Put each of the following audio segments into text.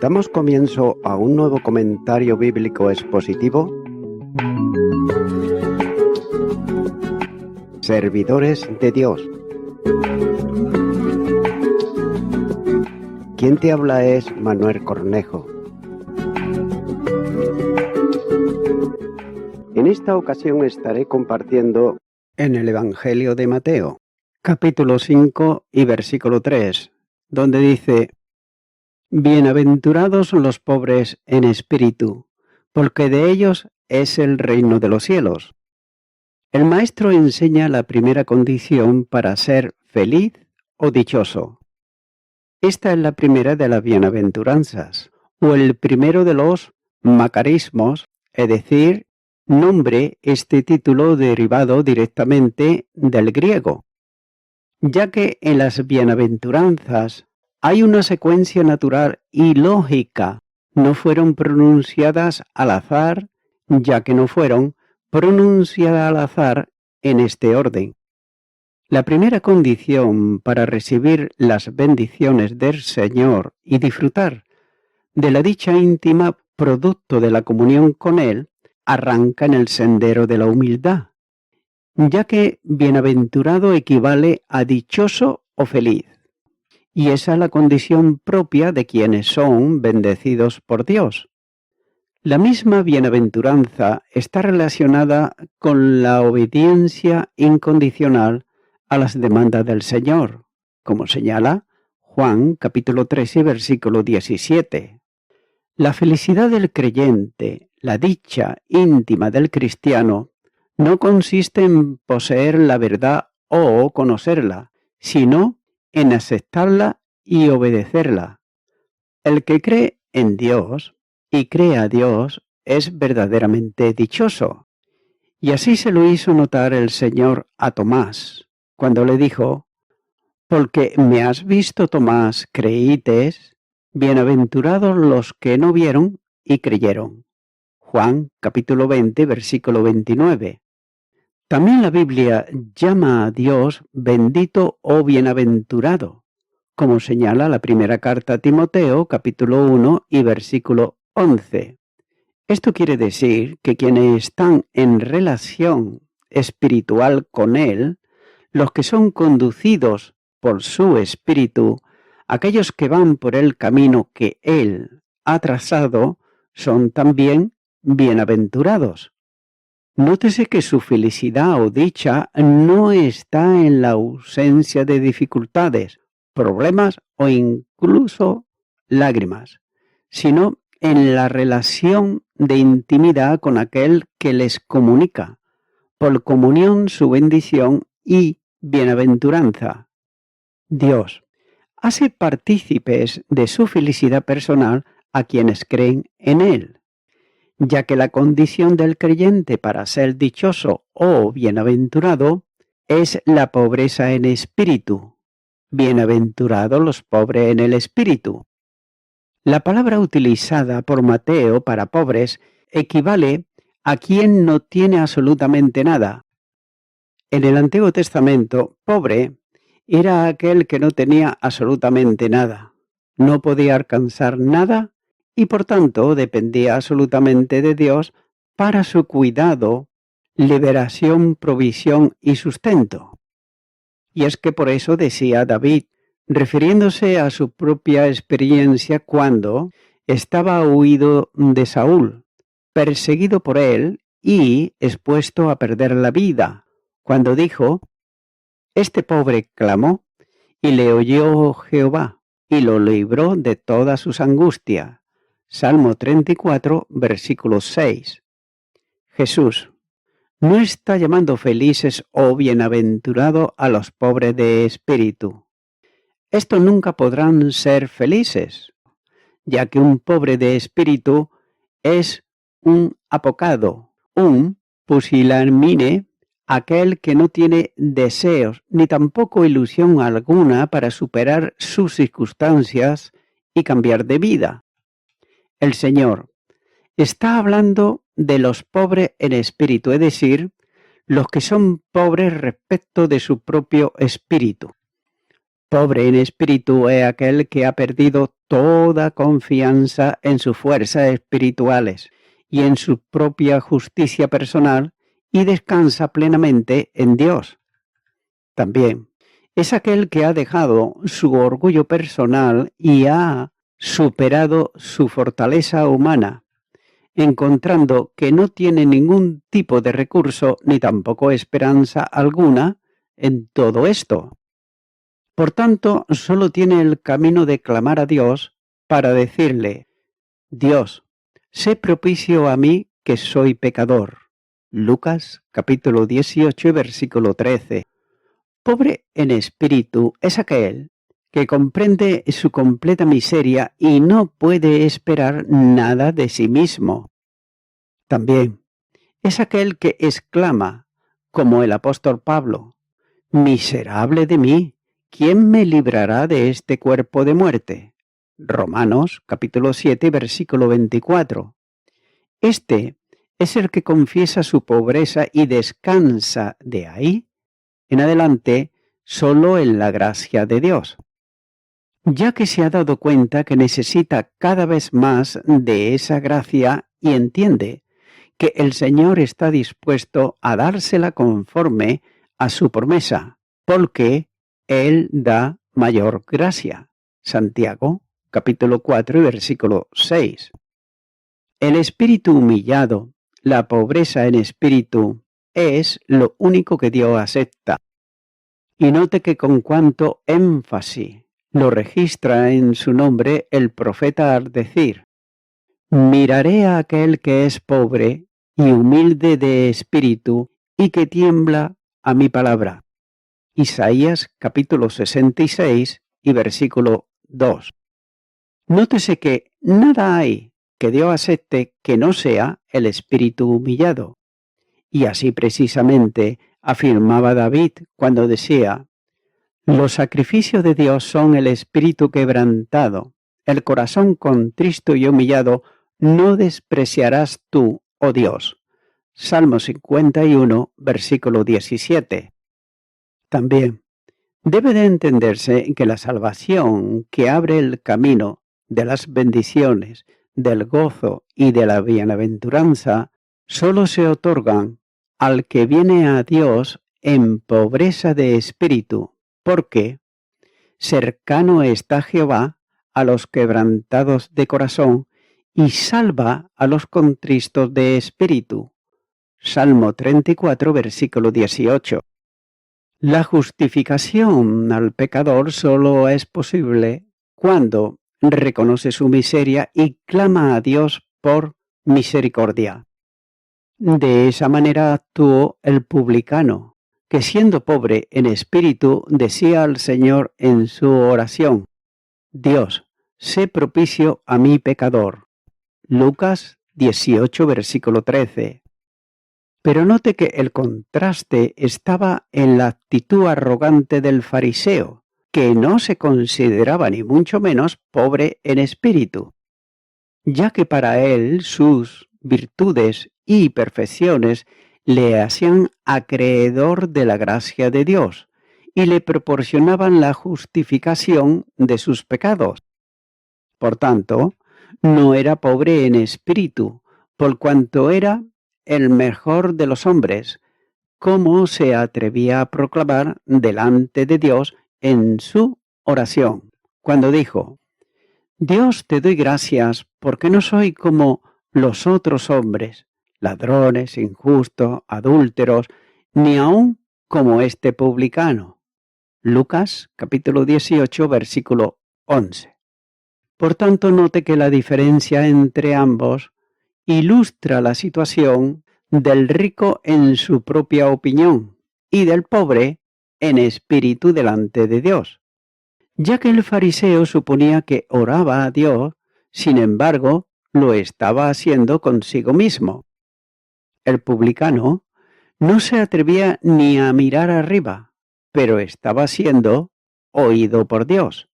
Damos comienzo a un nuevo comentario bíblico expositivo. Servidores de Dios. Quien te habla es Manuel Cornejo. En esta ocasión estaré compartiendo en el Evangelio de Mateo, capítulo 5 y versículo 3, donde dice: Bienaventurados los pobres en espíritu, porque de ellos es el reino de los cielos. El maestro enseña la primera condición para ser feliz o dichoso. Esta es la primera de las bienaventuranzas, o el primero de los macarismos, es decir, nombre este título derivado directamente del griego, ya que en las bienaventuranzas hay una secuencia natural y lógica. No fueron pronunciadas al azar, ya que no fueron pronunciadas al azar en este orden. La primera condición para recibir las bendiciones del Señor y disfrutar de la dicha íntima producto de la comunión con Él arranca en el sendero de la humildad, ya que bienaventurado equivale a dichoso o feliz. Y esa es la condición propia de quienes son bendecidos por Dios. La misma bienaventuranza está relacionada con la obediencia incondicional a las demandas del Señor, como señala Juan capítulo 13, versículo 17. La felicidad del creyente, la dicha íntima del cristiano, no consiste en poseer la verdad o conocerla, sino en aceptarla y obedecerla. El que cree en Dios y cree a Dios es verdaderamente dichoso. Y así se lo hizo notar el Señor a Tomás, cuando le dijo: Porque me has visto, Tomás, creítes, bienaventurados los que no vieron y creyeron. Juan capítulo 20, versículo 29. También la Biblia llama a Dios bendito o bienaventurado, como señala la primera carta a Timoteo, capítulo 1 y versículo 11. Esto quiere decir que quienes están en relación espiritual con Él, los que son conducidos por su espíritu, aquellos que van por el camino que Él ha trazado, son también bienaventurados. Nótese que su felicidad o dicha no está en la ausencia de dificultades, problemas o incluso lágrimas, sino en la relación de intimidad con aquel que les comunica, por comunión su bendición y bienaventuranza. Dios hace partícipes de su felicidad personal a quienes creen en Él, ya que la condición del creyente para ser dichoso o bienaventurado es la pobreza en espíritu. Bienaventurados los pobres en el espíritu. La palabra utilizada por Mateo para pobres equivale a quien no tiene absolutamente nada. En el Antiguo Testamento, pobre era aquel que no tenía absolutamente nada, no podía alcanzar nada y por tanto dependía absolutamente de Dios para su cuidado, liberación, provisión y sustento. Y es que por eso decía David, refiriéndose a su propia experiencia cuando estaba huido de Saúl, perseguido por él y expuesto a perder la vida, cuando dijo: Este pobre clamó, y le oyó Jehová, y lo libró de todas sus angustias. Salmo 34, versículo 6. Jesús no está llamando felices o bienaventurados a los pobres de espíritu. Estos nunca podrán ser felices, ya que un pobre de espíritu es un apocado, un pusilánime, aquel que no tiene deseos ni tampoco ilusión alguna para superar sus circunstancias y cambiar de vida. El Señor está hablando de los pobres en espíritu, es decir, los que son pobres respecto de su propio espíritu. Pobre en espíritu es aquel que ha perdido toda confianza en sus fuerzas espirituales y en su propia justicia personal y descansa plenamente en Dios. También es aquel que ha dejado su orgullo personal y ha superado su fortaleza humana, encontrando que no tiene ningún tipo de recurso ni tampoco esperanza alguna en todo esto. Por tanto, solo tiene el camino de clamar a Dios para decirle: Dios, sé propicio a mí que soy pecador. Lucas capítulo 18, versículo 13. Pobre en espíritu es aquel que comprende su completa miseria y no puede esperar nada de sí mismo. También es aquel que exclama, como el apóstol Pablo: miserable de mí, ¿quién me librará de este cuerpo de muerte? Romanos capítulo 7, versículo 24. Este es el que confiesa su pobreza y descansa de ahí en adelante solo en la gracia de Dios, ya que se ha dado cuenta que necesita cada vez más de esa gracia y entiende que el Señor está dispuesto a dársela conforme a su promesa, porque Él da mayor gracia. Santiago, capítulo 4, versículo 6. El espíritu humillado, la pobreza en espíritu, es lo único que Dios acepta. Y note que con cuánto énfasis lo registra en su nombre el profeta al decir: miraré a aquel que es pobre y humilde de espíritu y que tiembla a mi palabra. Isaías capítulo 66 y versículo 2. Nótese que nada hay que Dios acepte que no sea el espíritu humillado. Y así precisamente afirmaba David cuando decía: los sacrificios de Dios son el espíritu quebrantado, el corazón contristo y humillado no despreciarás tú, oh Dios. Salmo 51, versículo 17. También debe de entenderse que la salvación que abre el camino de las bendiciones, del gozo y de la bienaventuranza solo se otorgan al que viene a Dios en pobreza de espíritu, porque cercano está Jehová a los quebrantados de corazón y salva a los contristos de espíritu. Salmo 34, versículo 18. La justificación al pecador solo es posible cuando reconoce su miseria y clama a Dios por misericordia. De esa manera actuó el publicano, que siendo pobre en espíritu decía al Señor en su oración: Dios, sé propicio a mi pecador. Lucas 18, versículo 13. Pero note que el contraste estaba en la actitud arrogante del fariseo, que no se consideraba ni mucho menos pobre en espíritu, ya que para él sus virtudes y perfecciones le hacían acreedor de la gracia de Dios y le proporcionaban la justificación de sus pecados. Por tanto, no era pobre en espíritu, por cuanto era el mejor de los hombres, como se atrevía a proclamar delante de Dios en su oración, cuando dijo: Dios, te doy gracias porque no soy como los otros hombres, ladrones, injustos, adúlteros, ni aun como este publicano. Lucas capítulo 18, versículo 11. Por tanto, note que la diferencia entre ambos ilustra la situación del rico en su propia opinión y del pobre en espíritu delante de Dios, ya que el fariseo suponía que oraba a Dios, sin embargo, lo estaba haciendo consigo mismo. El publicano no se atrevía ni a mirar arriba, pero estaba siendo oído por Dios.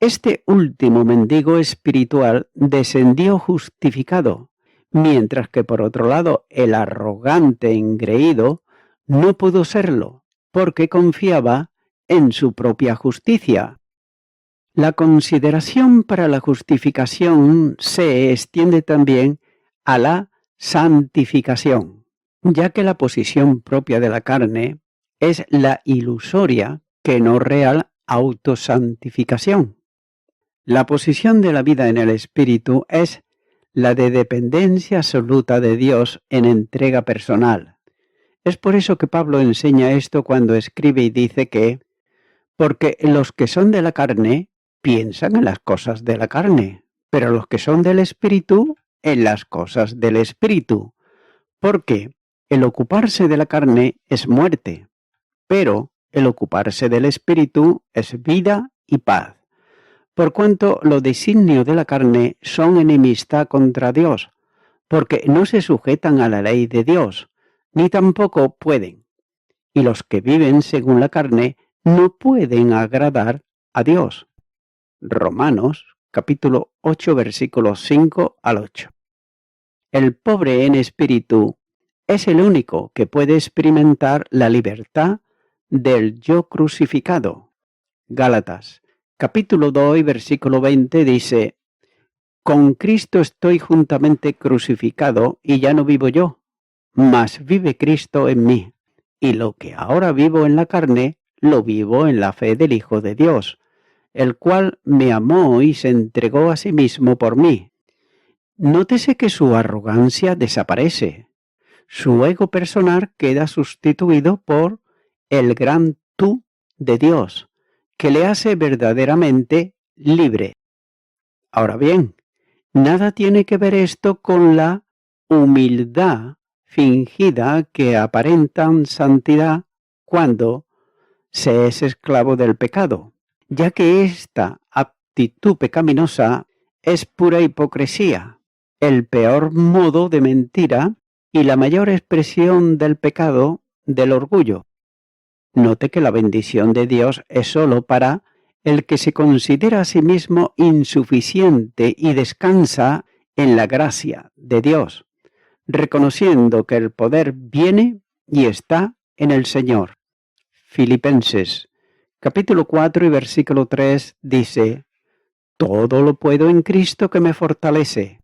Este último mendigo espiritual descendió justificado, mientras que por otro lado el arrogante engreído no pudo serlo, porque confiaba en su propia justicia. La consideración para la justificación se extiende también a la santificación, ya que la posición propia de la carne es la ilusoria que no real autosantificación. La posición de la vida en el Espíritu es la de dependencia absoluta de Dios en entrega personal. Es por eso que Pablo enseña esto cuando escribe y dice que, porque los que son de la carne piensan en las cosas de la carne, pero los que son del Espíritu en las cosas del Espíritu, porque el ocuparse de la carne es muerte, pero el ocuparse del Espíritu es vida y paz. Por cuanto los designios de la carne son enemistad contra Dios, porque no se sujetan a la ley de Dios, ni tampoco pueden. Y los que viven según la carne no pueden agradar a Dios. Romanos, capítulo 8, versículos 5 al 8. El pobre en espíritu es el único que puede experimentar la libertad del yo crucificado. Gálatas, capítulo 2 y versículo 20 dice: con Cristo estoy juntamente crucificado y ya no vivo yo, mas vive Cristo en mí. Y lo que ahora vivo en la carne, lo vivo en la fe del Hijo de Dios, el cual me amó y se entregó a sí mismo por mí. Nótese que su arrogancia desaparece. Su ego personal queda sustituido por el gran tú de Dios, que le hace verdaderamente libre. Ahora bien, nada tiene que ver esto con la humildad fingida que aparentan santidad cuando se es esclavo del pecado, ya que esta actitud pecaminosa es pura hipocresía, el peor modo de mentira y la mayor expresión del pecado del orgullo. Note que la bendición de Dios es sólo para el que se considera a sí mismo insuficiente y descansa en la gracia de Dios, reconociendo que el poder viene y está en el Señor. Filipenses, capítulo 4 y versículo 3 dice: todo lo puedo en Cristo que me fortalece.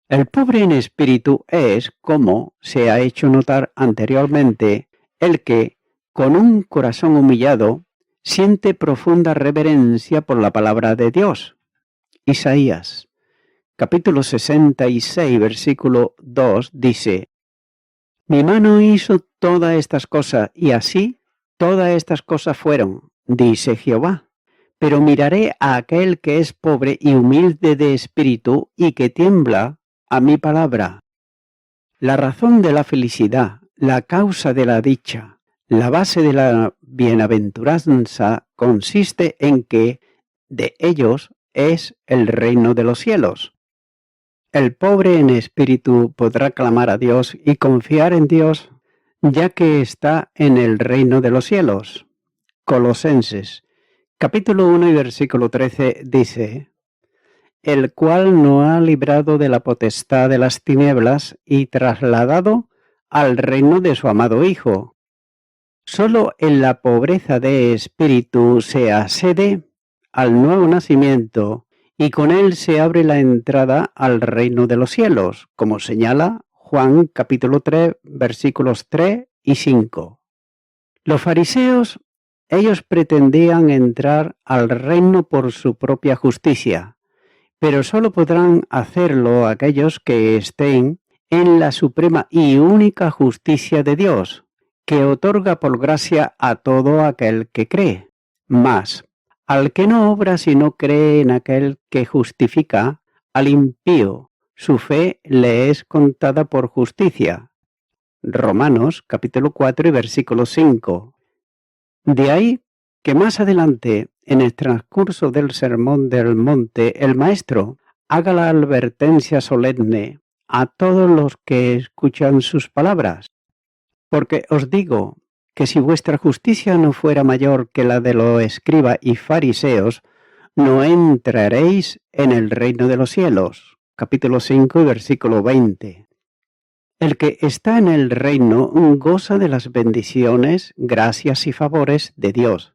El pobre en espíritu es, como se ha hecho notar anteriormente, el que, con un corazón humillado, siente profunda reverencia por la palabra de Dios. Isaías, capítulo 66, versículo 2, dice: mi mano hizo todas estas cosas, y así todas estas cosas fueron, dice Jehová. Pero miraré a aquel que es pobre y humilde de espíritu, y que tiembla a mi palabra. La razón de la felicidad, la causa de la dicha, la base de la bienaventuranza consiste en que de ellos es el reino de los cielos. El pobre en espíritu podrá clamar a Dios y confiar en Dios, ya que está en el reino de los cielos. Colosenses, capítulo 1 y versículo 13 dice: el cual nos ha librado de la potestad de las tinieblas y trasladado al reino de su amado Hijo. Solo en la pobreza de espíritu se accede al nuevo nacimiento y con él se abre la entrada al reino de los cielos, como señala Juan capítulo 3, versículos 3 y 5. Los fariseos, ellos pretendían entrar al reino por su propia justicia, pero solo podrán hacerlo aquellos que estén en la suprema y única justicia de Dios, que otorga por gracia a todo aquel que cree. Mas, al que no obra sino cree en aquel que justifica, al impío, su fe le es contada por justicia. Romanos capítulo 4 y versículo 5. De ahí que más adelante, en el transcurso del Sermón del Monte, el Maestro haga la advertencia solemne a todos los que escuchan sus palabras. Porque os digo que si vuestra justicia no fuera mayor que la de los escribas y fariseos, no entraréis en el reino de los cielos. Capítulo 5 y versículo 20. El que está en el reino goza de las bendiciones, gracias y favores de Dios,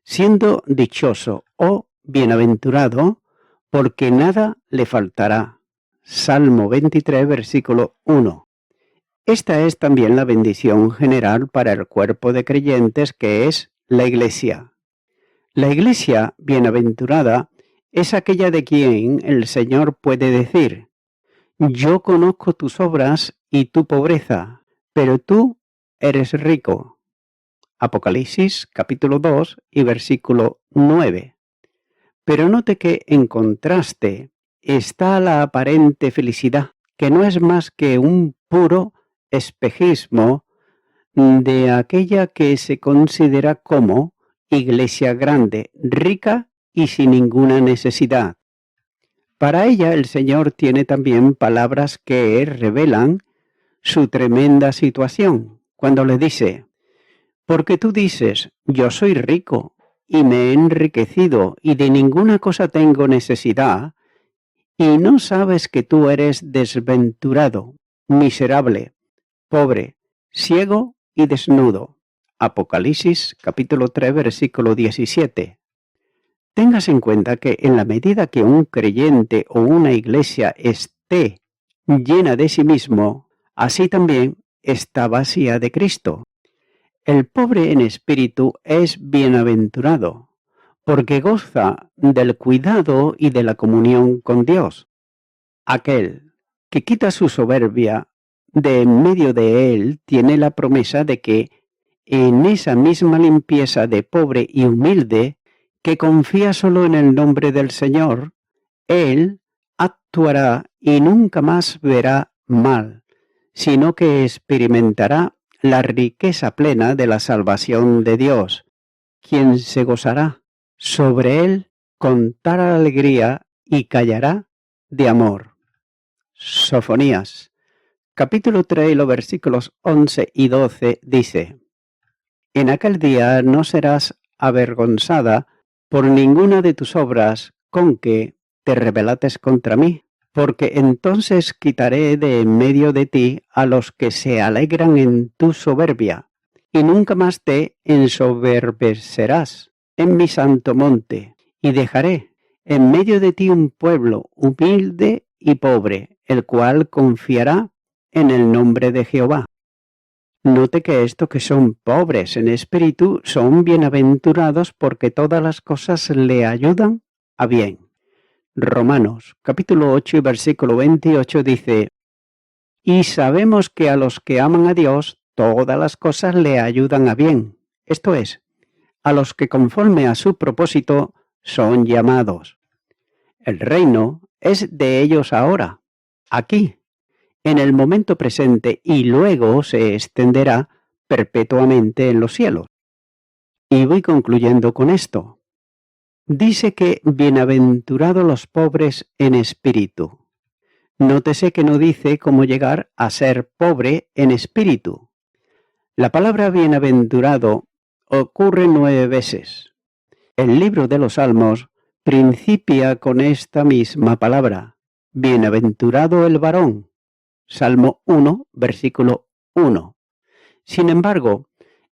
siendo dichoso o bienaventurado, porque nada le faltará. Salmo 23, versículo 1. Esta es también la bendición general para el cuerpo de creyentes que es la Iglesia. La Iglesia bienaventurada es aquella de quien el Señor puede decir: yo conozco tus obras y tu pobreza, pero tú eres rico. Apocalipsis capítulo 2 y versículo 9. Pero note que en contraste está la aparente felicidad, que no es más que un puro espejismo de aquella que se considera como iglesia grande, rica y sin ninguna necesidad. Para ella el Señor tiene también palabras que revelan su tremenda situación, cuando le dice: porque tú dices, yo soy rico y me he enriquecido y de ninguna cosa tengo necesidad, y no sabes que tú eres desventurado, miserable, pobre, ciego y desnudo. Apocalipsis capítulo 3 versículo 17. Tengas en cuenta que en la medida que un creyente o una iglesia esté llena de sí mismo, así también está vacía de Cristo. El pobre en espíritu es bienaventurado, porque goza del cuidado y de la comunión con Dios. Aquel que quita su soberbia de en medio de él tiene la promesa de que en esa misma limpieza de pobre y humilde, que confía solo en el nombre del Señor, él actuará y nunca más verá mal, sino que experimentará la riqueza plena de la salvación de Dios, quien se gozará sobre él con tal alegría y callará de amor. Sofonías, capítulo 3, los versículos 11 y 12 dice: en aquel día no serás avergonzada por ninguna de tus obras con que te rebelates contra mí, porque entonces quitaré de en medio de ti a los que se alegran en tu soberbia, y nunca más te ensoberbecerás en mi santo monte, y dejaré en medio de ti un pueblo humilde y pobre, el cual confiará en el nombre de Jehová. Note que estos que son pobres en espíritu son bienaventurados porque todas las cosas le ayudan a bien. Romanos capítulo 8 y versículo 28 dice: y sabemos que a los que aman a Dios todas las cosas le ayudan a bien, esto es, a los que conforme a su propósito son llamados. El reino es de ellos ahora, aquí, en el momento presente, y luego se extenderá perpetuamente en los cielos. Y voy concluyendo con esto. Dice que bienaventurados los pobres en espíritu. Nótese que no dice cómo llegar a ser pobre en espíritu. La palabra bienaventurado ocurre 9 veces. El libro de los Salmos principia con esta misma palabra: bienaventurado el varón. Salmo 1, versículo 1. Sin embargo,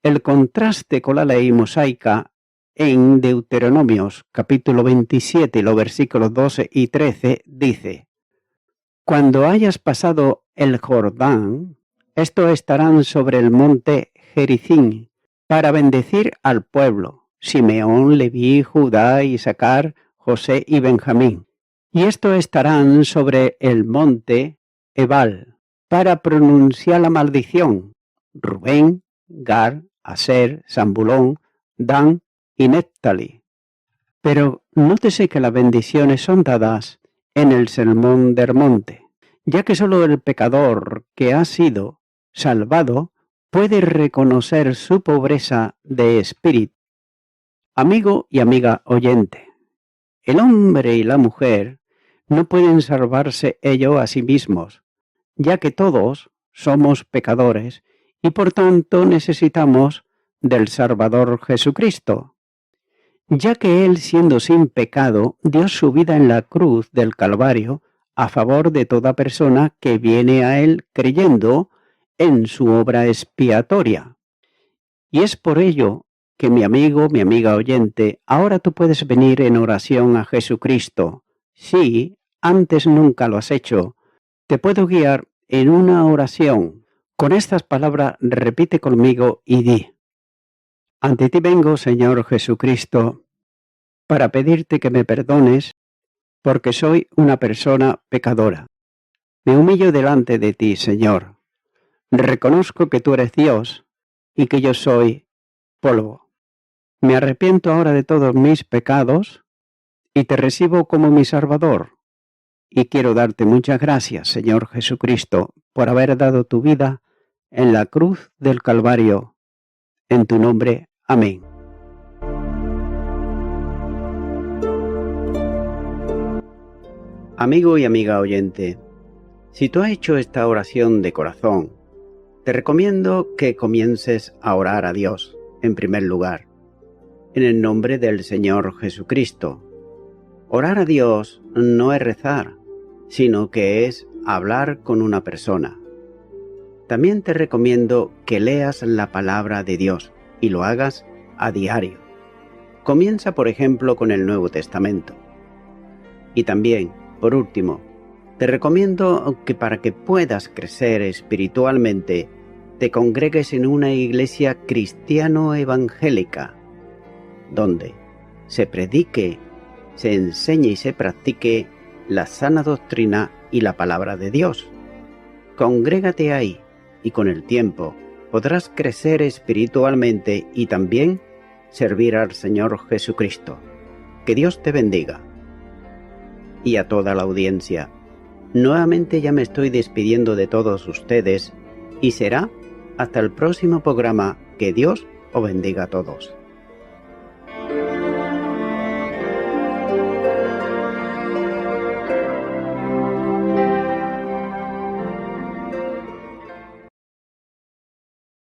el contraste con la ley mosaica en Deuteronomios capítulo 27, los versículos 12 y 13 dice: cuando hayas pasado el Jordán, estos estarán sobre el monte Gerizim para bendecir al pueblo: Simeón, Leví, Judá, Isaacar, José y Benjamín. Y estos estarán sobre el monte Ebal para pronunciar la maldición: Rubén, Gad, Aser, Zabulón, Dan y Neftalí. Pero nótese que las bendiciones son dadas en el sermón del monte, ya que solo el pecador que ha sido salvado puede reconocer su pobreza de espíritu. Amigo y amiga oyente, el hombre y la mujer no pueden salvarse ellos a sí mismos, ya que todos somos pecadores y por tanto necesitamos del Salvador Jesucristo, ya que Él, siendo sin pecado, dio su vida en la cruz del Calvario a favor de toda persona que viene a Él creyendo en su obra expiatoria. Y es por ello que mi amigo, mi amiga oyente, ahora tú puedes venir en oración a Jesucristo. Sí, antes nunca lo has hecho. Te puedo guiar en una oración. Con estas palabras repite conmigo y di: ante ti vengo, Señor Jesucristo, para pedirte que me perdones, porque soy una persona pecadora. Me humillo delante de ti, Señor. Reconozco que tú eres Dios y que yo soy polvo. Me arrepiento ahora de todos mis pecados y te recibo como mi Salvador. Y quiero darte muchas gracias, Señor Jesucristo, por haber dado tu vida en la cruz del Calvario. En tu nombre, amén. Amigo y amiga oyente, si tú has hecho esta oración de corazón, te recomiendo que comiences a orar a Dios, en primer lugar, en el nombre del Señor Jesucristo. Orar a Dios no es rezar, sino que es hablar con una persona. También te recomiendo que leas la palabra de Dios y lo hagas a diario. Comienza, por ejemplo, con el Nuevo Testamento. Y también, por último, te recomiendo que para que puedas crecer espiritualmente, te congregues en una iglesia cristiano-evangélica, donde se predique, se enseñe y se practique la sana doctrina y la palabra de Dios. Congrégate ahí y con el tiempo podrás crecer espiritualmente y también servir al Señor Jesucristo. Que Dios te bendiga. Y a toda la audiencia, nuevamente ya me estoy despidiendo de todos ustedes y será hasta el próximo programa. Que Dios os bendiga a todos.